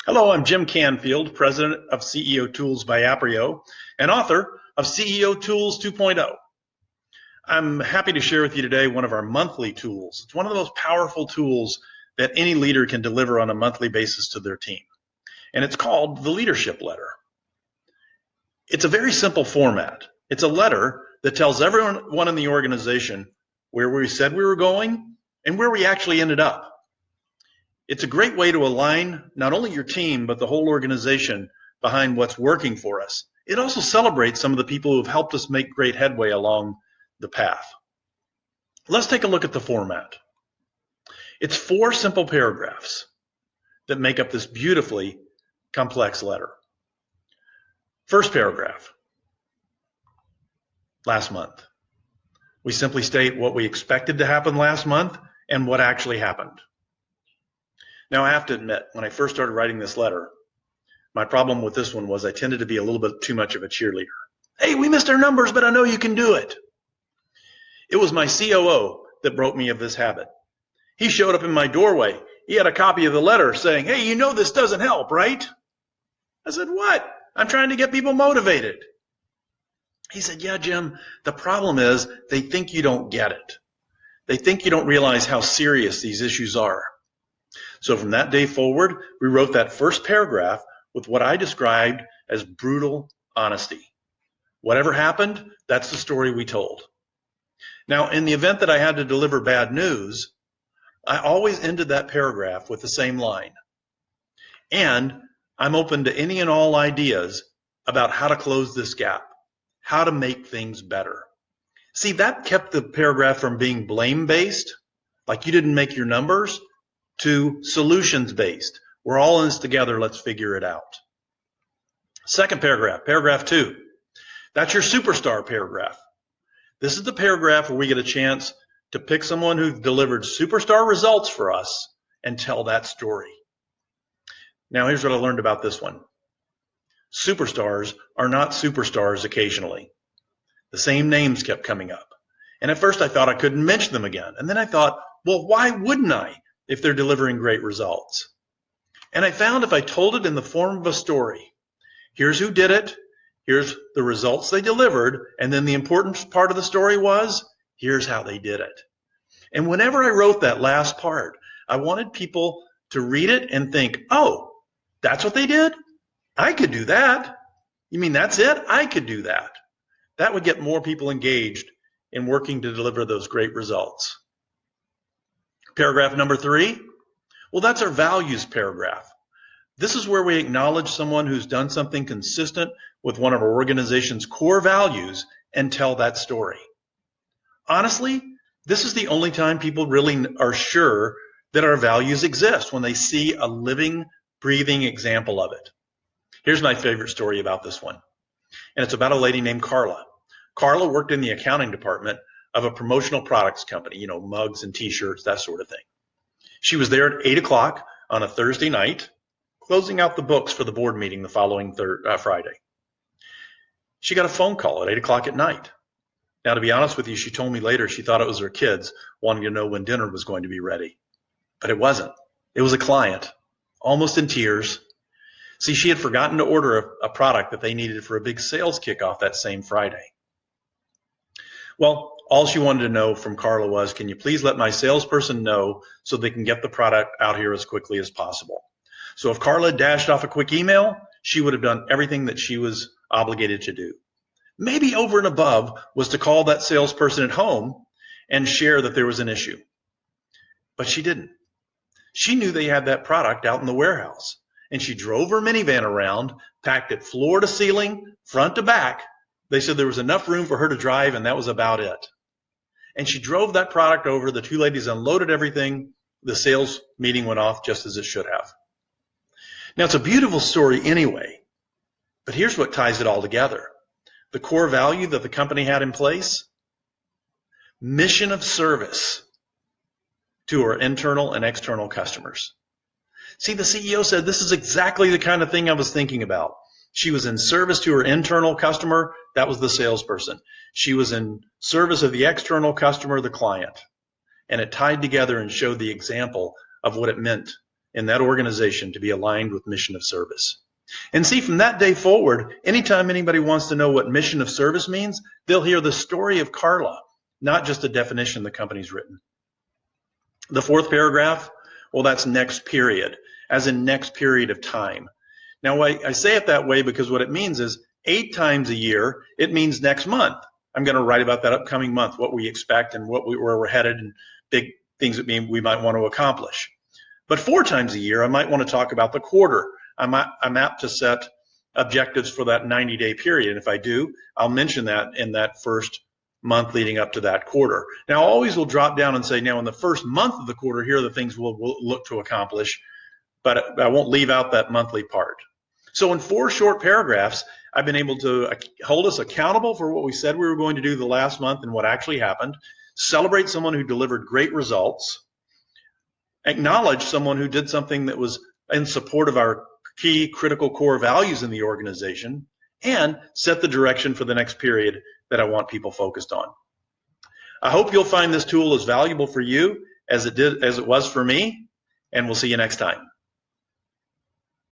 Hello, I'm Jim Canfield, president of CEO Tools by Aprio and author of CEO Tools 2.0. I'm happy to share with you today one of our monthly tools. It's one of the most powerful tools that any leader can deliver on a monthly basis to their team. And it's called the Leadership Letter. It's a very simple format. It's a letter that tells everyone in the organization where we said we were going and where we actually ended up. It's a great way to align not only your team, but the whole organization behind what's working for us. It also celebrates some of the people who have helped us make great headway along the path. Let's take a look at the format. It's 4 simple paragraphs that make up this beautifully complex letter. First paragraph, last month. We simply state what we expected to happen last month and what actually happened. Now, I have to admit, when I first started writing this letter, my problem with this one was I tended to be a little bit too much of a cheerleader. Hey, we missed our numbers, but I know you can do it. It was my COO that broke me of this habit. He showed up in my doorway. He had a copy of the letter saying, hey, you know this doesn't help, right? I said, what? I'm trying to get people motivated. He said, yeah, Jim, the problem is they think you don't get it. They think you don't realize how serious these issues are. So from that day forward, we wrote that first paragraph with what I described as brutal honesty. Whatever happened, that's the story we told. Now, in the event that I had to deliver bad news, I always ended that paragraph with the same line. And I'm open to any and all ideas about how to close this gap, how to make things better. See, that kept the paragraph from being blame-based, like you didn't make your numbers, to solutions-based. We're all in this together, let's figure it out. Second paragraph, paragraph 2. That's your superstar paragraph. This is the paragraph where we get a chance to pick someone who delivered superstar results for us and tell that story. Now, here's what I learned about this one. Superstars are not superstars occasionally. The same names kept coming up. And at first I thought I couldn't mention them again. And then I thought, well, why wouldn't I if they're delivering great results? And I found if I told it in the form of a story, here's who did it, here's the results they delivered, and then the important part of the story was, here's how they did it. And whenever I wrote that last part, I wanted people to read it and think, oh, that's what they did? I could do that. You mean that's it? I could do that. That would get more people engaged in working to deliver those great results. Paragraph number 3, well, that's our values paragraph. This is where we acknowledge someone who's done something consistent with one of our organization's core values and tell that story. Honestly, this is the only time people really are sure that our values exist, when they see a living, breathing example of it. Here's my favorite story about this one, and it's about a lady named Carla. Carla worked in the accounting department of a promotional products company, mugs and t-shirts, that sort of thing. She was there at 8 o'clock on a Thursday night, closing out the books for the board meeting the following Friday. She got a phone call at 8 o'clock at night. Now, to be honest with you, she told me later she thought it was her kids wanting to know when dinner was going to be ready. But it wasn't. It was a client, almost in tears. See, she had forgotten to order a product that they needed for a big sales kickoff that same Friday. Well, all she wanted to know from Carla was, can you please let my salesperson know so they can get the product out here as quickly as possible? So if Carla dashed off a quick email, she would have done everything that she was obligated to do. Maybe over and above was to call that salesperson at home and share that there was an issue. But she didn't. She knew they had that product out in the warehouse, and she drove her minivan around, packed it floor to ceiling, front to back. They said there was enough room for her to drive, and that was about it. And she drove that product over. The 2 ladies unloaded everything. The sales meeting went off just as it should have. Now, it's a beautiful story anyway, but here's what ties it all together. The core value that the company had in place, mission of service to our internal and external customers. See, the CEO said, this is exactly the kind of thing I was thinking about. She was in service to her internal customer. That was the salesperson. She was in service of the external customer, the client. And it tied together and showed the example of what it meant in that organization to be aligned with mission of service. And see, from that day forward, anytime anybody wants to know what mission of service means, they'll hear the story of Carla, not just a definition the company's written. The fourth paragraph, well, that's next period, as in next period of time. Now, I say it that way because what it means is 8 times a year, it means next month. I'm going to write about that upcoming month, what we expect and where we're headed, and big things that we might want to accomplish. But 4 times a year, I might want to talk about the quarter. I'm apt to set objectives for that 90-day period. And if I do, I'll mention that in that first month leading up to that quarter. Now, I always will drop down and say, now in the first month of the quarter, here are the things we'll look to accomplish, but I won't leave out that monthly part. So in 4 short paragraphs, I've been able to hold us accountable for what we said we were going to do the last month and what actually happened, celebrate someone who delivered great results, acknowledge someone who did something that was in support of our key critical core values in the organization, and set the direction for the next period that I want people focused on. I hope you'll find this tool as valuable for you as it was for me, and we'll see you next time.